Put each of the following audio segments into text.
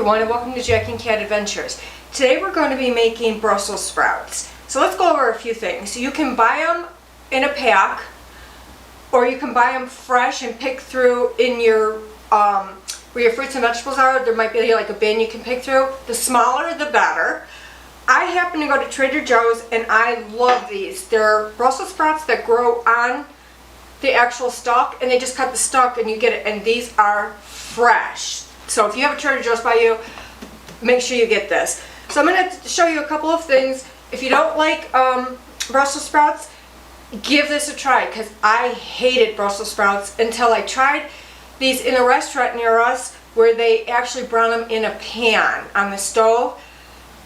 everyone and welcome to Jack and Cat Adventures. Today we're going to be making Brussels sprouts. So let's go over a few things. You can buy them in a pack or you can buy them fresh and pick through in your where your fruits and vegetables are. There might be like a bin you can pick through. The smaller the better. I happen to go to Trader Joe's and I love these. They're Brussels sprouts that grow on the actual stalk, and they just cut the stalk and you get it, and these are fresh. So if you have a Trader Joe's by you, make sure you get this. So I'm going to show you a couple of things. If you don't like Brussels sprouts, give this a try, because I hated Brussels sprouts until I tried these in a restaurant near us where they actually brown them in a pan on the stove.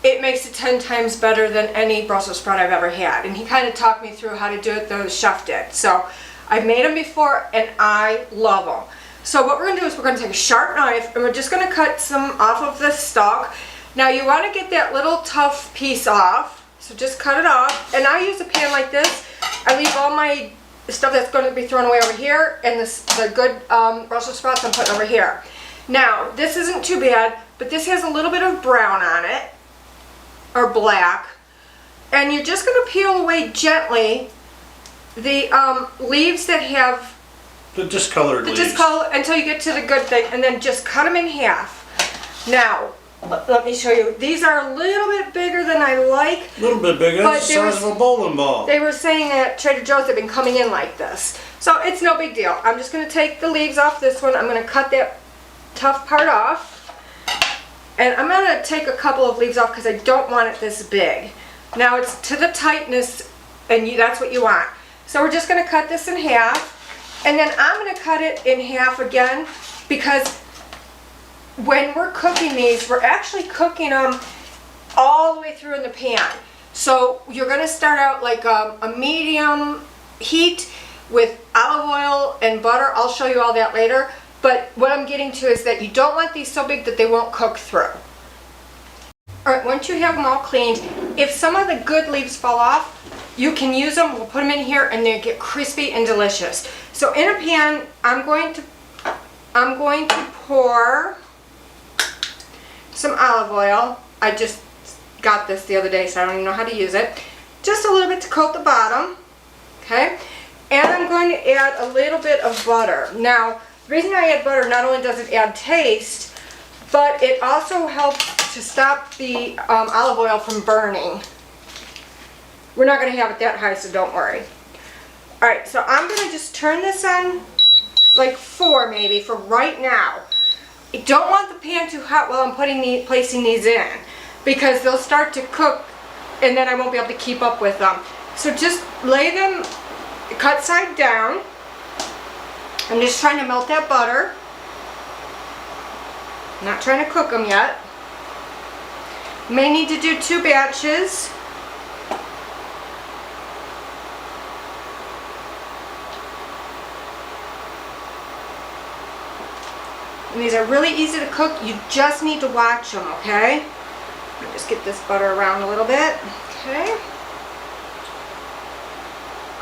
It makes it 10 times better than any Brussels sprout I've ever had. And he kind of talked me through how to do it, the chef did. So I've made them before and I love them. So what we're going to do is we're going to take a sharp knife and we're just going to cut some off of the stalk. Now you want to get that little tough piece off, so just cut it off. And I use a pan like this. I leave all my stuff that's going to be thrown away over here, and the good Brussels sprouts I'm putting over here. Now this isn't too bad, but this has a little bit of brown on it, or black, and you're just going to peel away gently the leaves that have the discolored leaves. Until you get to the good thing, and then just cut them in half. Now, let me show you. These are a little bit bigger than I like. A little bit bigger, the size of a bowling ball. They were saying at Trader Joe's they've been coming in like this. So it's no big deal. I'm just going to take the leaves off this one. I'm going to cut that tough part off. And I'm going to take a couple of leaves off because I don't want it this big. Now it's to the tightness, and that's what you want. So we're just going to cut this in half, and then I'm going to cut it in half again, because when we're cooking these, we're actually cooking them all the way through in the pan. So you're going to start out like a medium heat with olive oil and butter. I'll show you all that later. But what I'm getting to is that you don't want these so big that they won't cook through. Alright, once you have them all cleaned, if some of the good leaves fall off, you can use them. We'll put them in here and they get crispy and delicious. So in a pan, I'm going to pour some olive oil. I just got this the other day, so I don't even know how to use it. Just a little bit to coat the bottom. Okay? And I'm going to add a little bit of butter. Now, the reason I add butter, not only does it add taste, but it also helps to stop the olive oil from burning. We're not going to have it that high, so don't worry. Alright, so I'm going to just turn this on like 4 maybe for right now. I don't want the pan too hot while I'm placing these in, because they'll start to cook and then I won't be able to keep up with them. So just lay them cut side down. I'm just trying to melt that butter. I'm not trying to cook them yet. May need to do 2 batches. And these are really easy to cook. You just need to watch them, okay? Let me just get this butter around a little bit. Okay.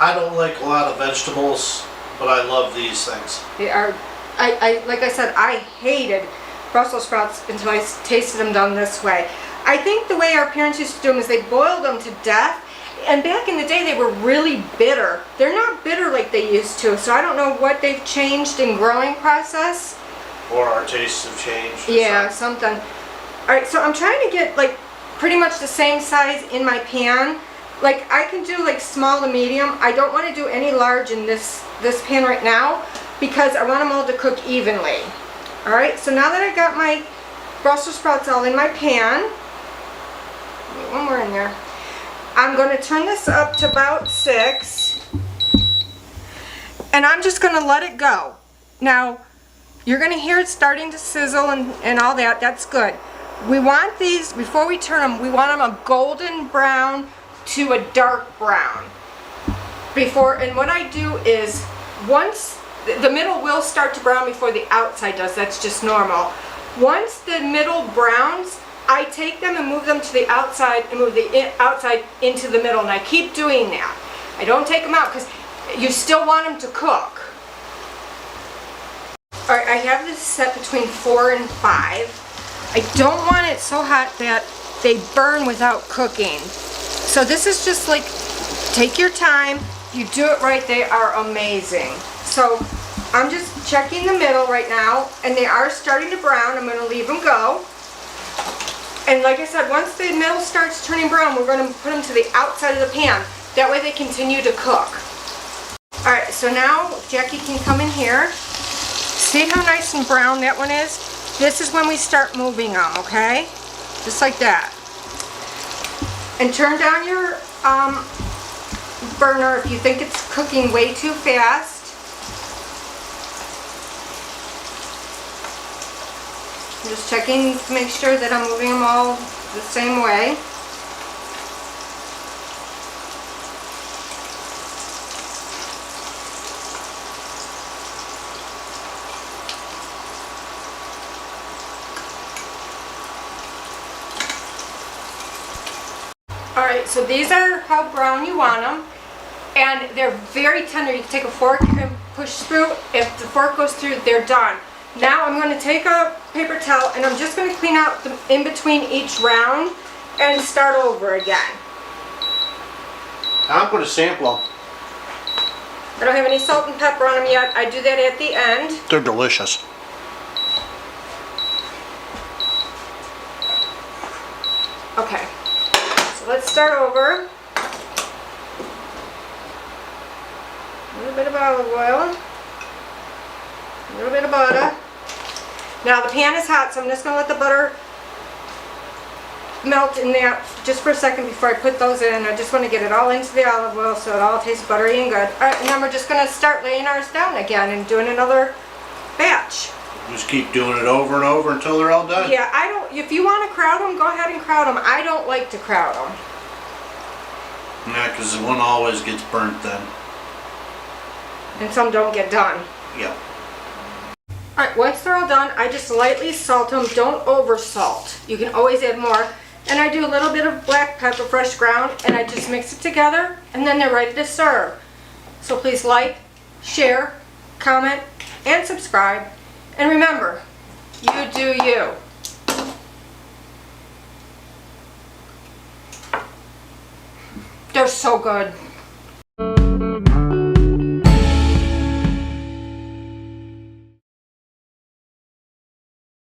I don't like a lot of vegetables, but I love these things. They are, like I said, I hated Brussels sprouts until I tasted them done this way. I think the way our parents used to do them is they boiled them to death. And back in the day, they were really bitter. They're not bitter like they used to, so I don't know what they've changed in growing process. Or our tastes have changed. Yeah, something. Alright, so I'm trying to get like pretty much the same size in my pan. Like I can do like small to medium. I don't want to do any large in this pan right now, because I want them all to cook evenly. Alright, so now that I got my Brussels sprouts all in my pan, one more in there, I'm going to turn this up to about 6, and I'm just going to let it go. Now, you're going to hear it starting to sizzle and all that. That's good. We want these, before we turn them, we want them a golden brown to a dark brown. And what I do is, once the middle will start to brown before the outside does, that's just normal. Once the middle browns, I take them and move them to the outside and move the outside into the middle, and I keep doing that. I don't take them out because you still want them to cook. Alright, I have this set between 4 and 5. I don't want it so hot that they burn without cooking. So this is just like, take your time. You do it right, they are amazing. So I'm just checking the middle right now, and they are starting to brown. I'm gonna leave them go. And like I said, once the middle starts turning brown, we're gonna put them to the outside of the pan. That way they continue to cook. All right, so now Jackie can come in here. See how nice and brown that one is? This is when we start moving them, okay? Just like that. And turn down your burner if you think it's cooking way too fast. I'm just checking to make sure that I'm moving them all the same way. Alright, so these are how brown you want them, and they're very tender. You can take a fork and push through. If the fork goes through, they're done. Now I'm going to take a paper towel and I'm just going to clean out the in between each round and start over again. I'll put a sample. I don't have any salt and pepper on them yet. I do that at the end. They're delicious. Okay, so let's start over. A little bit of olive oil. A little bit of butter. Now the pan is hot, so I'm just going to let the butter melt in there just for a second before I put those in. I just want to get it all into the olive oil so it all tastes buttery and good. Alright, and then we're just going to start laying ours down again and doing another batch. Just keep doing it over and over until they're all done. Yeah, I don't, if you want to crowd them, go ahead and crowd them. I don't like to crowd them. Yeah, because one always gets burnt then. And some don't get done. Yep. Alright, once they're all done, I just lightly salt them. Don't over salt. You can always add more. And I do a little bit of black pepper, fresh ground, and I just mix it together, and then they're ready to serve. So please like, share, comment, and subscribe. And remember, you do you. They're so good.